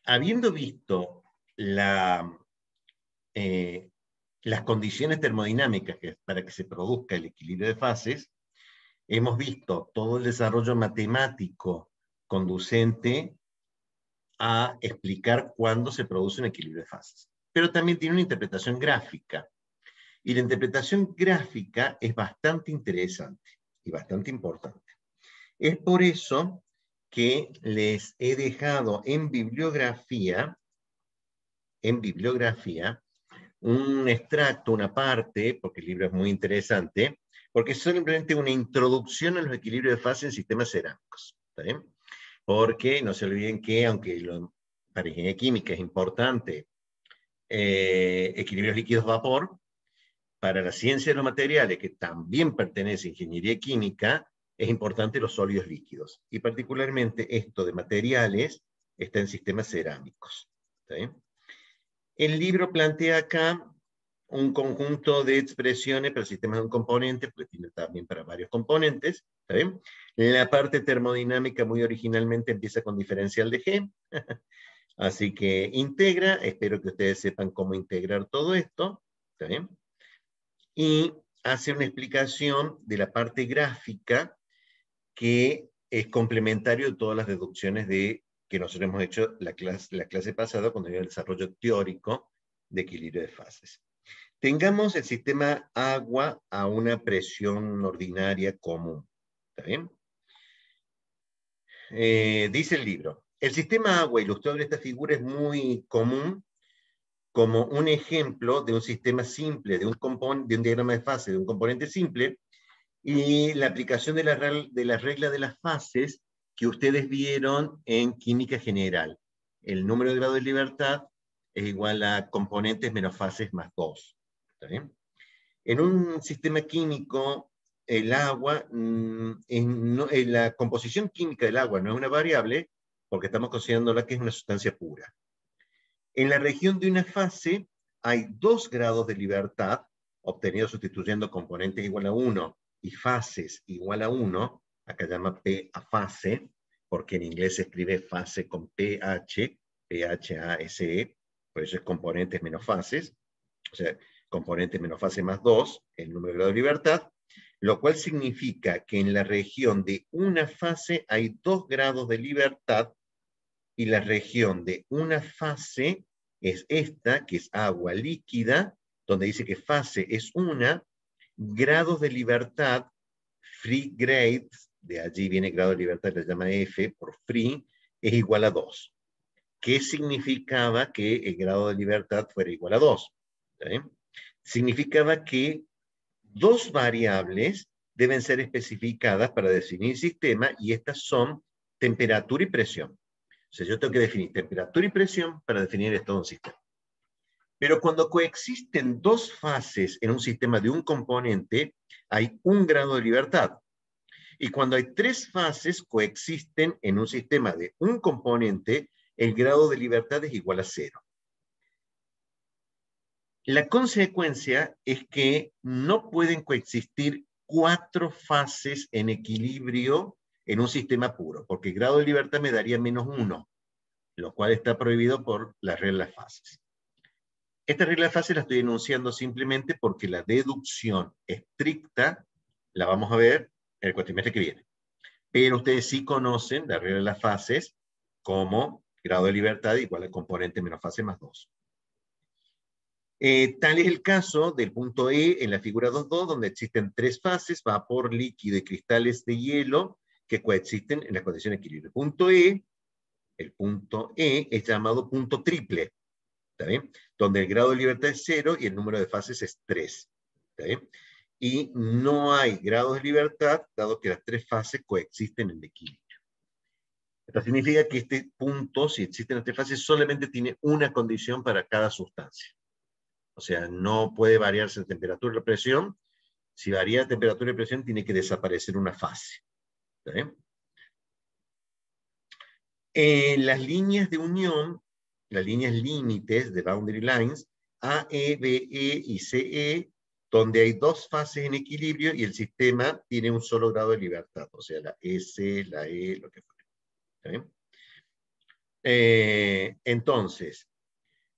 habiendo visto eh, las condiciones termodinámicas para que se produzca el equilibrio de fases, hemos visto todo el desarrollo matemático conducente a explicar cuándo se produce un equilibrio de fases. Pero también tiene una interpretación gráfica. Y la interpretación gráfica es bastante interesante y bastante importante. Es por eso que les he dejado en bibliografía un extracto, una parte, porque el libro es muy interesante, porque es simplemente una introducción a los equilibrios de fase en sistemas cerámicos. ¿Está bien? Porque no se olviden que, aunque para ingeniería química es importante equilibrios líquidos-vapor, para la ciencia de los materiales, que también pertenece a ingeniería química, es importante los sólidos líquidos. Y particularmente esto de materiales está en sistemas cerámicos. ¿Está bien? El libro plantea acá un conjunto de expresiones para sistemas de un componente, porque tiene también para varios componentes. ¿Está bien? La parte termodinámica muy originalmente empieza con diferencial de G. Así que integra, espero que ustedes sepan cómo integrar todo esto. ¿Está bien? Y hace una explicación de la parte gráfica que es complementario de todas las deducciones que nosotros hemos hecho la clase pasada cuando había el desarrollo teórico de equilibrio de fases. Tengamos el sistema agua a una presión ordinaria común. ¿Está bien? Dice el libro, el sistema agua ilustrado en esta figura es muy común como un ejemplo de un sistema simple, de un diagrama de fase, de un componente simple, y la aplicación de la regla de las fases que ustedes vieron en química general. El número de grados de libertad es igual a componentes menos fases más 2. ¿Está bien? En un sistema químico, el agua, la composición química del agua no es una variable, porque estamos considerándola que es una sustancia pura. En la región de una fase hay 2 grados de libertad, obtenidos sustituyendo componentes igual a 1 y fases igual a 1, acá llama P a fase, porque en inglés se escribe fase con PH, PHASE, por eso es componentes menos fases, o sea, componentes menos fase más 2, el número de grado de libertad, lo cual significa que en la región de una fase hay 2 grados de libertad y la región de una fase es esta, que es agua líquida, donde dice que fase es 1, grados de libertad, free grades, de allí viene grado de libertad, le llama F por free, es igual a 2. ¿Qué significaba que el grado de libertad fuera igual a 2? ¿Eh? Significaba que 2 variables deben ser especificadas para definir sistema, y estas son temperatura y presión. O sea, yo tengo que definir temperatura y presión para definir esto de un sistema. Pero cuando coexisten 2 fases en un sistema de un componente, hay 1 grado de libertad. Y cuando hay 3 fases coexisten en un sistema de un componente, el grado de libertad es igual a 0. La consecuencia es que no pueden coexistir 4 fases en equilibrio en un sistema puro, porque el grado de libertad me daría menos 1, lo cual está prohibido por la regla de fases. Esta regla de fases la estoy enunciando simplemente porque la deducción estricta la vamos a ver en el cuatrimestre que viene. Pero ustedes sí conocen la regla de las fases como grado de libertad igual al componente menos fase más 2. Tal es el caso del punto E en la figura 2.2, donde existen 3 fases, vapor, líquido y cristales de hielo, que coexisten en las condiciones de equilibrio. El punto E es llamado punto triple, ¿está bien? Donde el grado de libertad es 0 y el número de fases es 3. ¿Está bien? Y no hay grados de libertad, dado que las 3 fases coexisten en equilibrio. Esto significa que este punto, si existen las 3 fases, solamente tiene una condición para cada sustancia. O sea, no puede variarse la temperatura y la presión. Si varía la temperatura y presión, tiene que desaparecer una fase. ¿Está bien? Las líneas de unión, las líneas límites de boundary lines, A, E, B, E y CE, donde hay 2 fases en equilibrio y el sistema tiene un solo grado de libertad, o sea, la S, la E, lo que fuera. ¿Está bien? Entonces,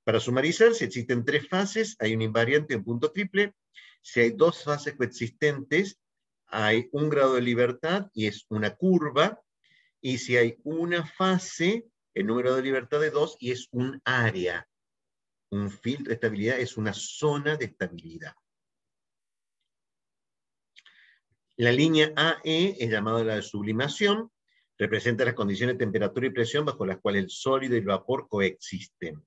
para sumarizar, si existen 3 fases, hay un invariante en punto triple. Si hay 2 fases coexistentes, hay un grado de libertad y es una curva. Y si hay una fase, el número de libertad de 2 y es un área. Un filtro de estabilidad es una zona de estabilidad. La línea AE es llamada la de sublimación, representa las condiciones de temperatura y presión bajo las cuales el sólido y el vapor coexisten.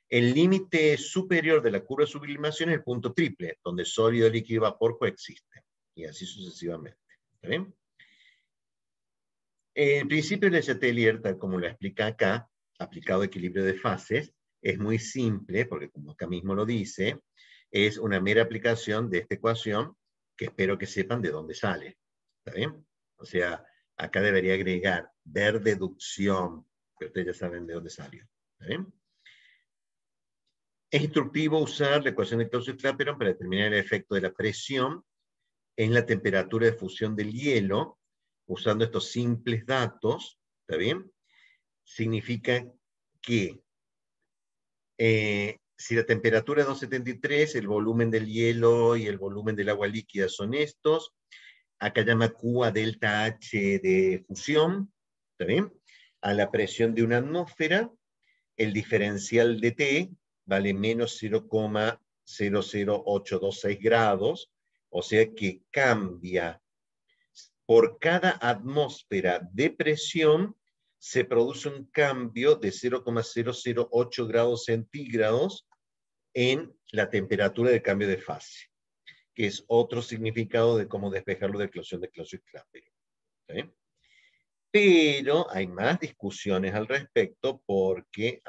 El límite superior de la curva de sublimación es el punto triple, donde sólido, líquido y vapor coexisten. Y así sucesivamente. ¿Está bien? El principio de Letelier, tal como lo explica acá, aplicado a equilibrio de fases, es muy simple, porque como acá mismo lo dice, es una mera aplicación de esta ecuación, que espero que sepan de dónde sale. ¿Está bien? O sea, acá debería agregar ver deducción, que ustedes ya saben de dónde salió. ¿Está bien? Es instructivo usar la ecuación de Clausius-Clapeyron para determinar el efecto de la presión en la temperatura de fusión del hielo, usando estos simples datos. ¿Está bien? Significa que si la temperatura es 273, el volumen del hielo y el volumen del agua líquida son estos. Acá llama Q a delta H de fusión. ¿Está bien? A la presión de una atmósfera, el diferencial de T vale menos 0,00826 grados, o sea que cambia. Por cada atmósfera de presión se produce un cambio de 0,008 grados centígrados en la temperatura de cambio de fase, que es otro significado de cómo despejarlo de eclosión de Clausius-Clapeyron. ¿Sí? Pero hay más discusiones al respecto porque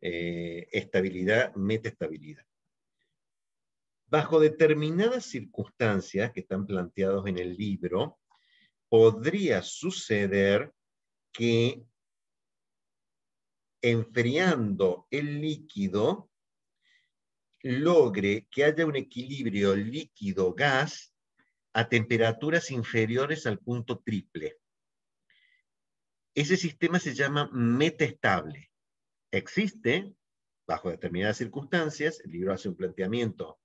estabilidad, metaestabilidad. Bajo determinadas circunstancias que están planteadas en el libro, podría suceder que enfriando el líquido logre que haya un equilibrio líquido-gas a temperaturas inferiores al punto triple. Ese sistema se llama metaestable. Existe, bajo determinadas circunstancias, el libro hace un planteamiento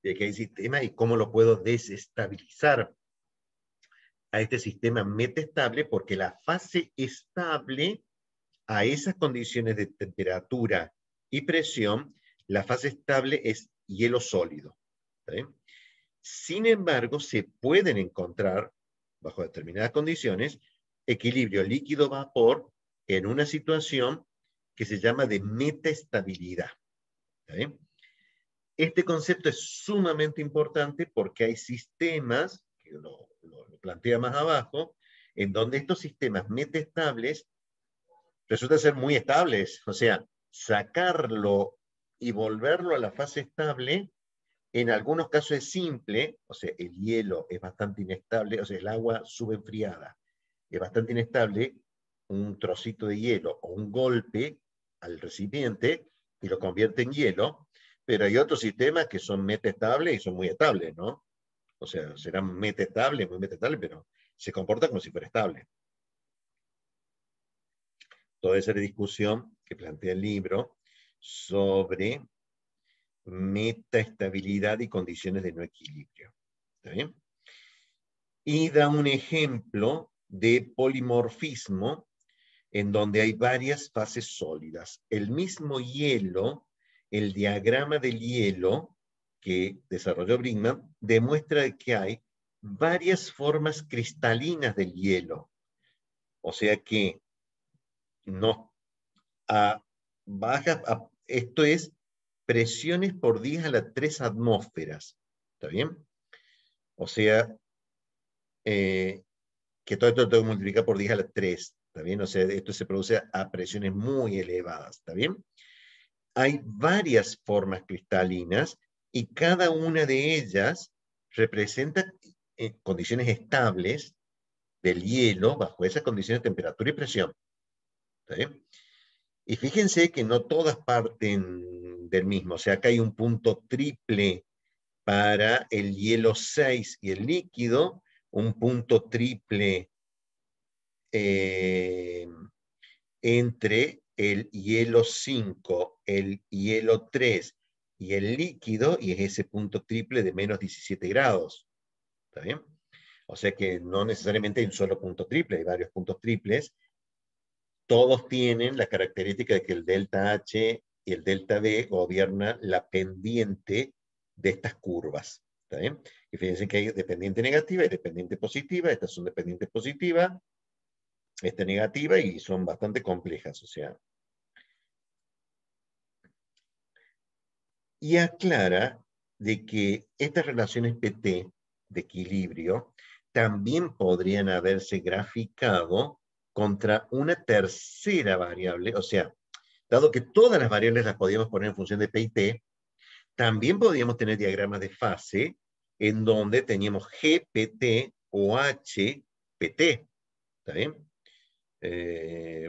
de que hay sistemas y cómo lo puedo desestabilizar a este sistema metaestable, porque la fase estable a esas condiciones de temperatura y presión, la fase estable es hielo sólido. ¿Sí? Sin embargo, se pueden encontrar, bajo determinadas condiciones, equilibrio líquido-vapor en una situación que se llama de metaestabilidad. ¿Sí? Este concepto es sumamente importante porque hay sistemas, que lo plantea más abajo, en donde estos sistemas metaestables resulta ser muy estables. O sea, sacarlo y volverlo a la fase estable, en algunos casos es simple, o sea, el hielo es bastante inestable, o sea, el agua subenfriada es bastante inestable, un trocito de hielo o un golpe al recipiente y lo convierte en hielo, pero hay otros sistemas que son metaestables y son muy estables, ¿no? O sea, serán metaestables, muy metaestables, pero se comporta como si fuera estable. Toda esa discusión que plantea el libro sobre metaestabilidad y condiciones de no equilibrio. ¿Está bien? Y da un ejemplo de polimorfismo en donde hay varias fases sólidas. El mismo hielo, el diagrama del hielo que desarrolló Brinkman, demuestra que hay varias formas cristalinas del hielo. O sea que no, esto es presiones por 10 a las 3 atmósferas. ¿Está bien? O sea, que todo esto tengo que multiplicar por 10 a la 3. ¿Está bien? O sea, esto se produce a presiones muy elevadas. ¿Está bien? Hay varias formas cristalinas y cada una de ellas representa condiciones estables del hielo bajo esas condiciones de temperatura y presión. ¿Está bien? Y fíjense que no todas parten del mismo. O sea, acá hay un punto triple para el hielo 6 y el líquido, un punto triple entre el hielo 5, el hielo 3 y el líquido, y es ese punto triple de menos 17 grados. ¿Está bien? O sea que no necesariamente hay un solo punto triple, hay varios puntos triples. Todos tienen la característica de que el delta H y el delta B gobiernan la pendiente de estas curvas. ¿Está bien? Y fíjense que hay dependiente negativa y dependiente positiva. Estas son dependientes positivas, esta negativa, y son bastante complejas. O sea, y aclara de que estas relaciones PT de equilibrio también podrían haberse graficado contra una tercera variable, o sea, dado que todas las variables las podíamos poner en función de P y T, también podíamos tener diagramas de fase en donde teníamos GPT o HPT. ¿Está bien?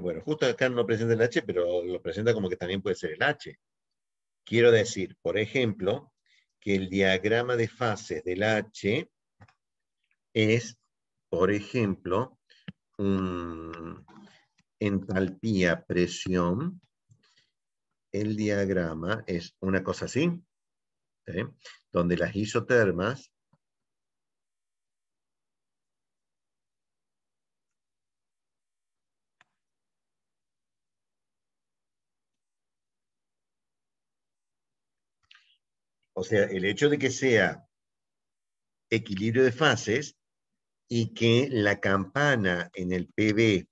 Bueno, justo acá no presenta el H, pero lo presenta como que también puede ser el H. Quiero decir, por ejemplo, que el diagrama de fases del H es, por ejemplo, un entalpía, presión. El diagrama es una cosa así, ¿sí? Donde las isotermas o sea, el hecho de que sea equilibrio de fases y que la campana en el PB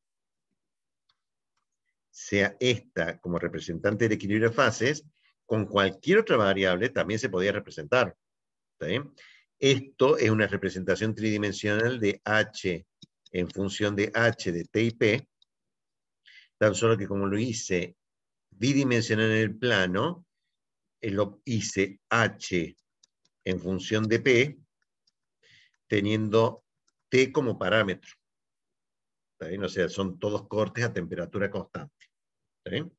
sea esta como representante del equilibrio de fases, con cualquier otra variable también se podía representar. ¿Está bien? Esto es una representación tridimensional de H en función de H de T y P, tan solo que como lo hice bidimensional en el plano, lo hice H en función de P, teniendo T como parámetro. ¿Está bien? O sea, son todos cortes a temperatura constante. ¿Está bien?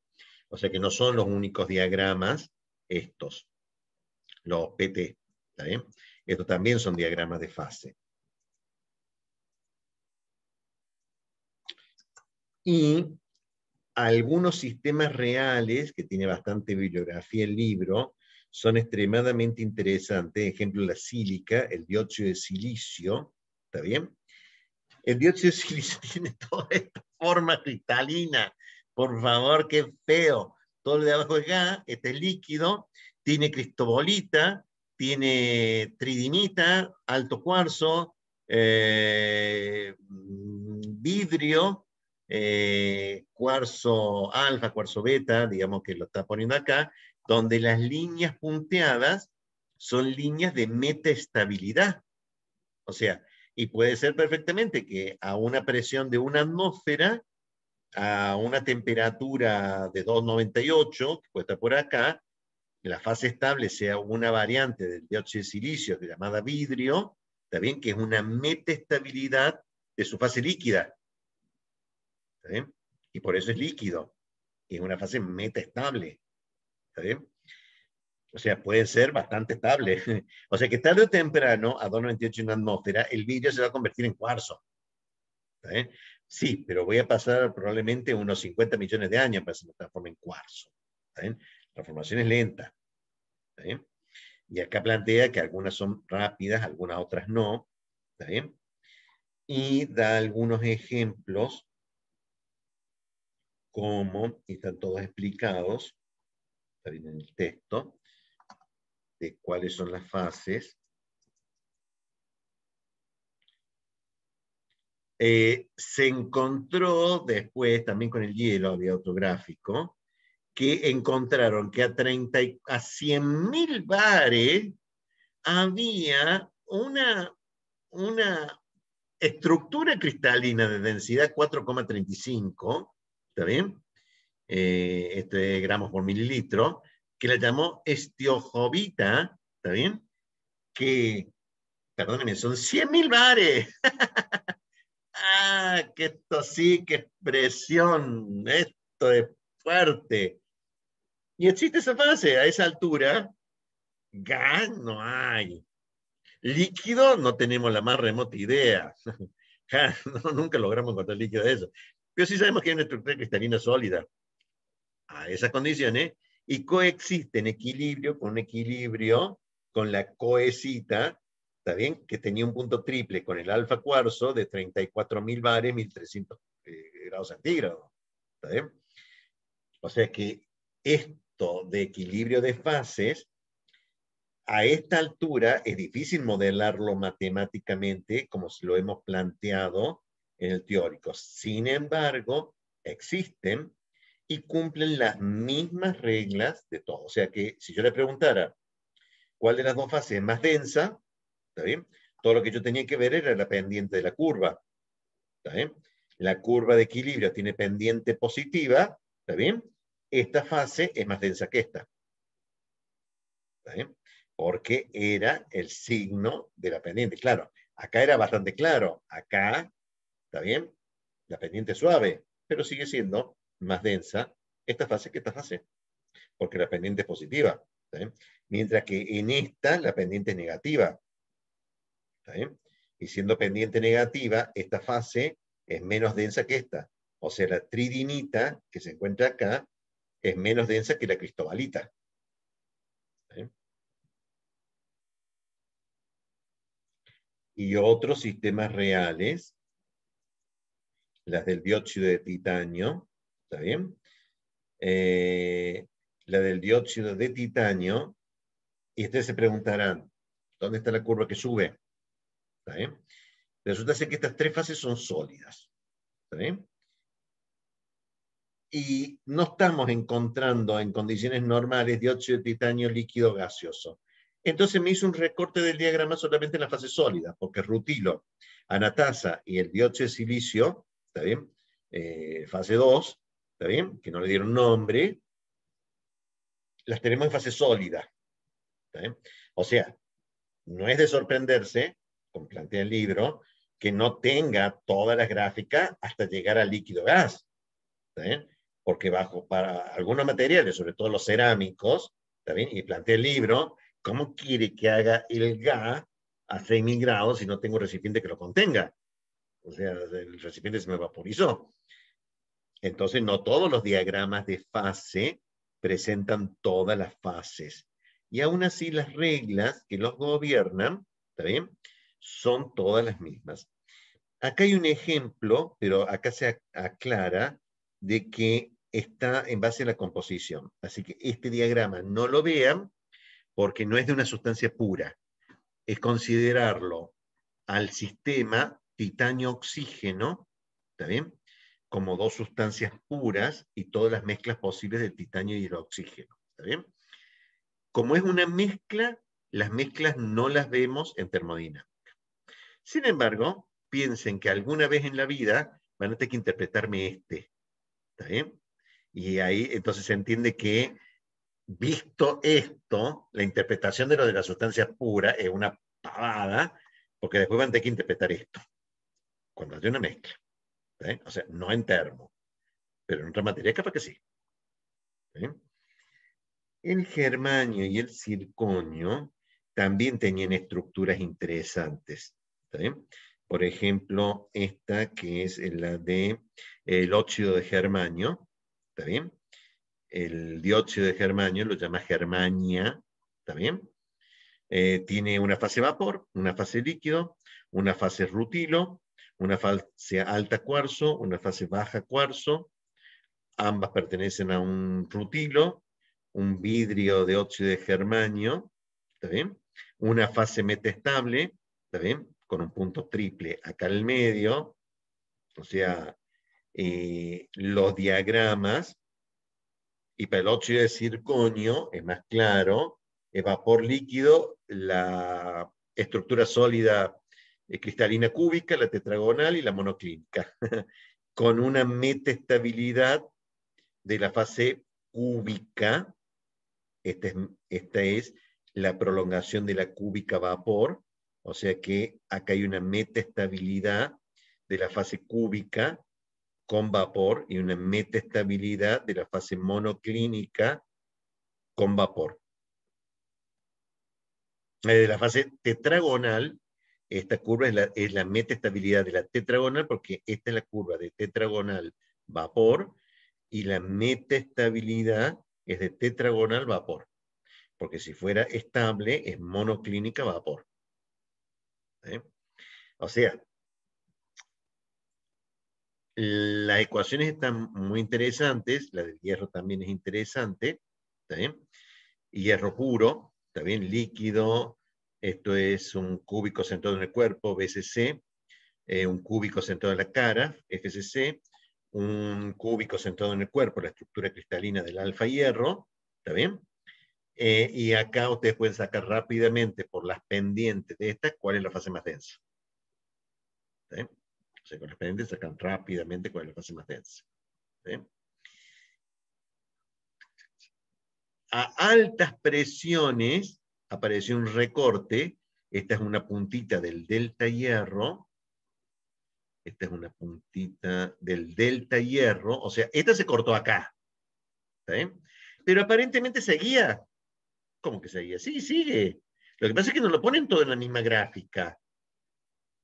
O sea que no son los únicos diagramas estos, los PT. ¿Está bien? Estos también son diagramas de fase. Y algunos sistemas reales, que tiene bastante bibliografía el libro, son extremadamente interesantes. Ejemplo, la sílica, el dióxido de silicio. ¿Está bien? El dióxido de silicio tiene toda esta forma cristalina. Por favor, qué feo. Todo lo de abajo es gas, este es líquido, tiene cristobolita, tiene tridimita, alto cuarzo, vidrio, cuarzo alfa, cuarzo beta, digamos que lo está poniendo acá, donde las líneas punteadas son líneas de metaestabilidad. O sea, y puede ser perfectamente que a una presión de una atmósfera, a una temperatura de 298, que puede estar por acá, la fase estable sea una variante del dióxido de silicio llamada vidrio, ¿está bien? Que es una metaestabilidad de su fase líquida. ¿Está bien? Y por eso es líquido. Y es una fase metaestable. ¿Está bien? O sea, puede ser bastante estable. O sea que tarde o temprano, a 298 en una atmósfera, el vidrio se va a convertir en cuarzo. ¿Está bien? Sí, pero voy a pasar probablemente unos 50 millones de años para que se transforme en cuarzo. ¿Está bien? La formación es lenta. ¿Está bien? Y acá plantea que algunas son rápidas, algunas otras no. ¿Está bien? Y da algunos ejemplos como, y están todos explicados, está bien en el texto, de cuáles son las fases. Se encontró después, también con el hielo, había otro gráfico, que encontraron que a 100.000 bares había una estructura cristalina de densidad 4,35, ¿está bien? Gramos por mililitro, que la llamó estiojovita, ¿está bien? Que, perdónenme, son 100.000 bares. Ah, que esto sí, que expresión, esto es fuerte. Y existe esa fase, a esa altura, gas no hay. Líquido no tenemos la más remota idea. Ja, no, nunca logramos encontrar líquido de eso. Pero sí sabemos que hay una estructura cristalina sólida a esas condiciones y coexiste en equilibrio con un equilibrio con la coesita, ¿está bien? Que tenía un punto triple con el alfa cuarzo de 34.000 bares, 1.300 grados centígrados, ¿está bien? O sea que esto de equilibrio de fases, a esta altura es difícil modelarlo matemáticamente como lo hemos planteado en el teórico. Sin embargo, existen y cumplen las mismas reglas de todo. O sea que si yo le preguntara cuál de las dos fases es más densa, ¿está bien? Todo lo que yo tenía que ver era la pendiente de la curva, ¿está bien? La curva de equilibrio tiene pendiente positiva, ¿está bien? Esta fase es más densa que esta, ¿está bien? Porque era el signo de la pendiente. Claro, acá era bastante claro. Acá, ¿está bien? La pendiente es suave, pero sigue siendo más densa esta fase que esta fase, porque la pendiente es positiva. ¿Está bien? Mientras que en esta la pendiente es negativa. ¿Está bien? Y siendo pendiente negativa, esta fase es menos densa que esta. O sea, la tridinita que se encuentra acá es menos densa que la cristobalita. ¿Está bien? Y otros sistemas reales, las del dióxido de titanio, ¿está bien? La del dióxido de titanio, y ustedes se preguntarán, ¿dónde está la curva que sube? ¿Está bien? Resulta ser que estas tres fases son sólidas. ¿Está bien? Y no estamos encontrando en condiciones normales dióxido de titanio líquido gaseoso. Entonces me hizo un recorte del diagrama solamente en la fase sólida, porque rutilo, anatasa y el dióxido de silicio, ¿está bien? Fase 2, ¿está bien? Que no le dieron nombre, las tenemos en fase sólida. ¿Está bien? O sea, no es de sorprenderse, como plantea el libro, que no tenga todas las gráficas hasta llegar al líquido gas. ¿Está bien? Porque para algunos materiales, sobre todo los cerámicos, ¿está bien? Y plantea el libro, ¿cómo quiere que haga el gas a 6.000 grados si no tengo un recipiente que lo contenga? O sea, el recipiente se me vaporizó. Entonces, no todos los diagramas de fase presentan todas las fases. Y aún así, las reglas que los gobiernan, ¿está bien? Son todas las mismas. Acá hay un ejemplo, pero acá se aclara de que está en base a la composición. Así que este diagrama no lo vean porque no es de una sustancia pura. Es considerarlo al sistema titanio-oxígeno, ¿está bien? Como dos sustancias puras y todas las mezclas posibles del titanio y el oxígeno, ¿está bien? Como es una mezcla, las mezclas no las vemos en termodinámica. Sin embargo, piensen que alguna vez en la vida van a tener que interpretarme ¿está bien? Y ahí entonces se entiende que, visto esto, la interpretación de lo de la sustancia pura es una pavada, porque después van a tener que interpretar esto, cuando hay una mezcla. ¿Está bien? O sea, no en termo, pero en otra materia capaz que sí. ¿Está bien? El germanio y el circonio también tenían estructuras interesantes. ¿Está bien? Por ejemplo, esta que es la de el óxido de germanio. ¿Está bien? El dióxido de germanio lo llama germania. ¿Está bien? Tiene una fase vapor, una fase líquido, una fase rutilo, una fase alta cuarzo, una fase baja cuarzo. Ambas pertenecen a un rutilo, un vidrio de óxido de germanio, ¿está bien? Una fase metastable, ¿está bien? Con un punto triple acá en el medio, o sea, los diagramas, y para el óxido de circonio es más claro, es vapor líquido, la estructura sólida cristalina cúbica, la tetragonal y la monoclínica, con una metaestabilidad de la fase cúbica. Esta es la prolongación de la cúbica vapor, o sea que acá hay una metaestabilidad de la fase cúbica con vapor y una metaestabilidad de la fase monoclínica con vapor. De la fase tetragonal, esta curva es la metaestabilidad de la tetragonal, porque esta es la curva de tetragonal vapor, y la metaestabilidad es de tetragonal vapor, porque si fuera estable es monoclínica vapor. ¿Eh? O sea, las ecuaciones están muy interesantes, la del hierro también es interesante, ¿está bien? Hierro puro, ¿está bien? Líquido, esto es un cúbico centrado en el cuerpo, BCC, un cúbico centrado en la cara, FCC, un cúbico centrado en el cuerpo, la estructura cristalina del alfa hierro, ¿está bien? Y acá ustedes pueden sacar rápidamente por las pendientes de esta cuál es la fase más densa. ¿Está bien? O sea, con las pendientes sacan rápidamente cuál es la fase más densa. ¿Está bien? A altas presiones apareció un recorte. Esta es una puntita del delta hierro. Esta es una puntita del delta hierro. O sea, esta se cortó acá. ¿Está bien? Pero aparentemente seguía. ¿Cómo que seguía? Sí, sigue. Lo que pasa es que no lo ponen todo en la misma gráfica.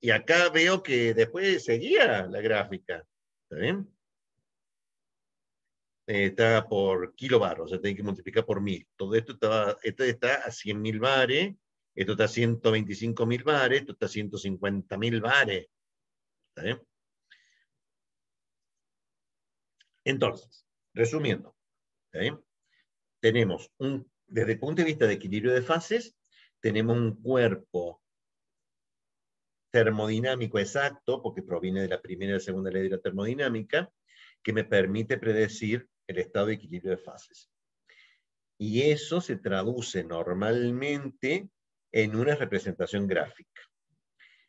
Y acá veo que después seguía la gráfica. ¿Está bien? Está por kilobar, o sea, tiene que multiplicar por 1000. Todo esto está a 100.000 bares, esto está a 125.000 bares, esto está a 150.000 bares. ¿Está bien? Entonces, resumiendo, ¿está bien? Tenemos desde el punto de vista de equilibrio de fases, tenemos un cuerpo termodinámico exacto, porque proviene de la primera y la segunda ley de la termodinámica, que me permite predecir el estado de equilibrio de fases. Y eso se traduce normalmente en una representación gráfica.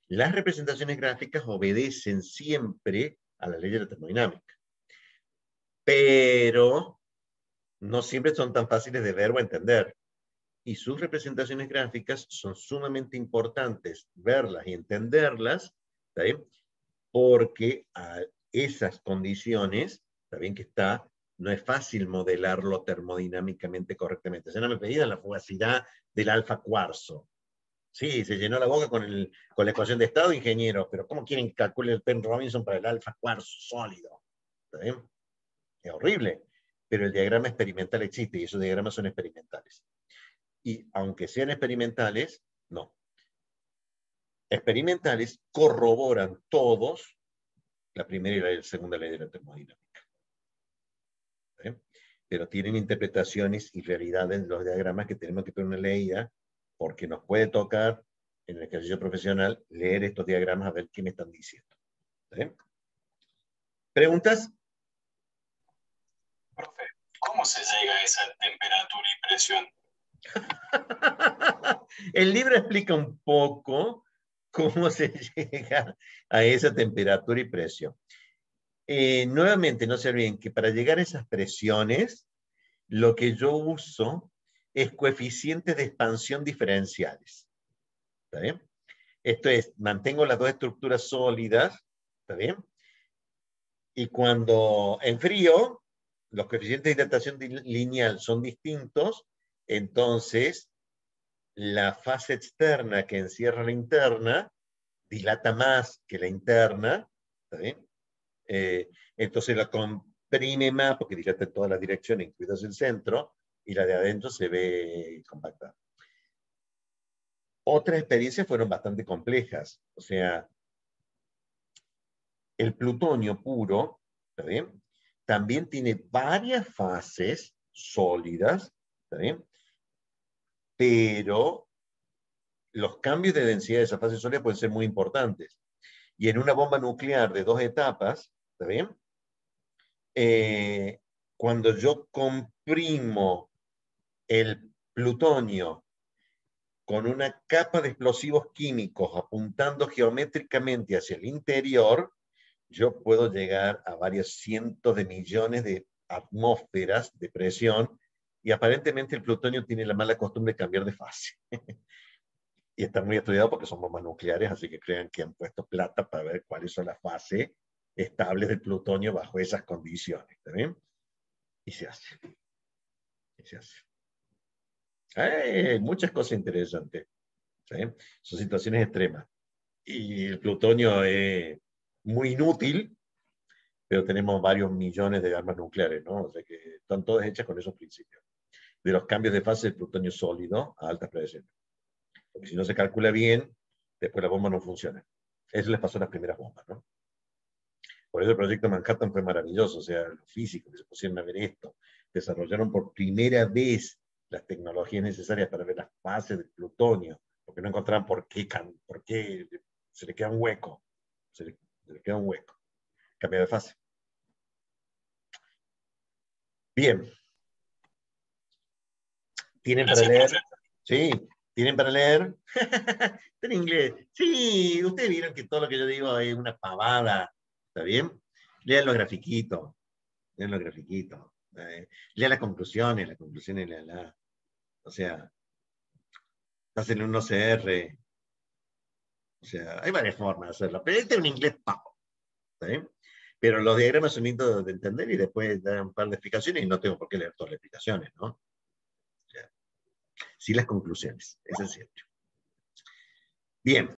Las representaciones gráficas obedecen siempre a la ley de la termodinámica, pero no siempre son tan fáciles de ver o entender. Y sus representaciones gráficas son sumamente importantes verlas y entenderlas, ¿está bien? Porque a esas condiciones, está bien que está, no es fácil modelarlo termodinámicamente correctamente. Si no me pedían la fugacidad del alfa cuarzo. Sí, se llenó la boca con la ecuación de estado, ingeniero, pero ¿cómo quieren que calcule el Penn Robinson para el alfa cuarzo sólido? ¿Está bien? Es horrible, pero el diagrama experimental existe y esos diagramas son experimentales. Y aunque sean experimentales, no. Experimentales corroboran todos la primera y la segunda ley de la termodinámica. ¿Eh? Pero tienen interpretaciones y realidades de los diagramas que tenemos que tener una leída, porque nos puede tocar, en el ejercicio profesional, leer estos diagramas a ver qué me están diciendo. ¿Eh? ¿Preguntas? Profe, ¿cómo se llega a esa temperatura y presión? El libro explica un poco cómo se llega a esa temperatura y presión. Nuevamente, no se olviden que para llegar a esas presiones, lo que yo uso es coeficientes de expansión diferenciales. ¿Está bien? Esto es, mantengo las dos estructuras sólidas, ¿está bien? Y cuando enfrío, los coeficientes de dilatación lineal son distintos, entonces la fase externa que encierra la interna dilata más que la interna, ¿está bien? Entonces la comprime más porque dilata en todas las direcciones, incluidas el centro, y la de adentro se ve compactada. Otras experiencias fueron bastante complejas, o sea, el plutonio puro, ¿está bien? También tiene varias fases sólidas, ¿está bien? Pero los cambios de densidad de esa fase sólida pueden ser muy importantes. Y en una bomba nuclear de 2 etapas, ¿está bien? Cuando yo comprimo el plutonio con una capa de explosivos químicos apuntando geométricamente hacia el interior, yo puedo llegar a varios cientos de millones de atmósferas de presión y aparentemente el plutonio tiene la mala costumbre de cambiar de fase. Y está muy estudiado porque son bombas nucleares, así que crean que han puesto plata para ver cuáles son las fases estables del plutonio bajo esas condiciones. ¿Está bien? Y se hace. Y se hace. Muchas cosas interesantes. ¿Sí? Son situaciones extremas. Y el plutonio es muy inútil, pero tenemos varios millones de armas nucleares, ¿no? O sea que están todas hechas con esos principios. De los cambios de fase del plutonio sólido a altas presiones. Porque si no se calcula bien, después la bomba no funciona. Eso les pasó a las primeras bombas, ¿no? Por eso el proyecto Manhattan fue maravilloso, o sea, los físicos que se pusieron a ver esto, desarrollaron por primera vez las tecnologías necesarias para ver las fases del plutonio, porque no encontraban por qué se le queda un hueco, se le queda un hueco. Cambio de fase. Bien. ¿Tienen para leer? Sí, ¿tienen para leer? Está en inglés. Sí, ustedes vieron que todo lo que yo digo es una pavada. ¿Está bien? Lean los grafiquitos. Lean los grafiquitos. Lean las conclusiones lean. O sea, hacen un OCR. O sea, hay varias formas de hacerlo. Pero este es un inglés pavo. ¿Está bien? Pero los diagramas son lindos de entender y después dan un par de explicaciones y no tengo por qué leer todas las explicaciones, ¿no? O sea, sí las conclusiones. Eso es cierto. Bien.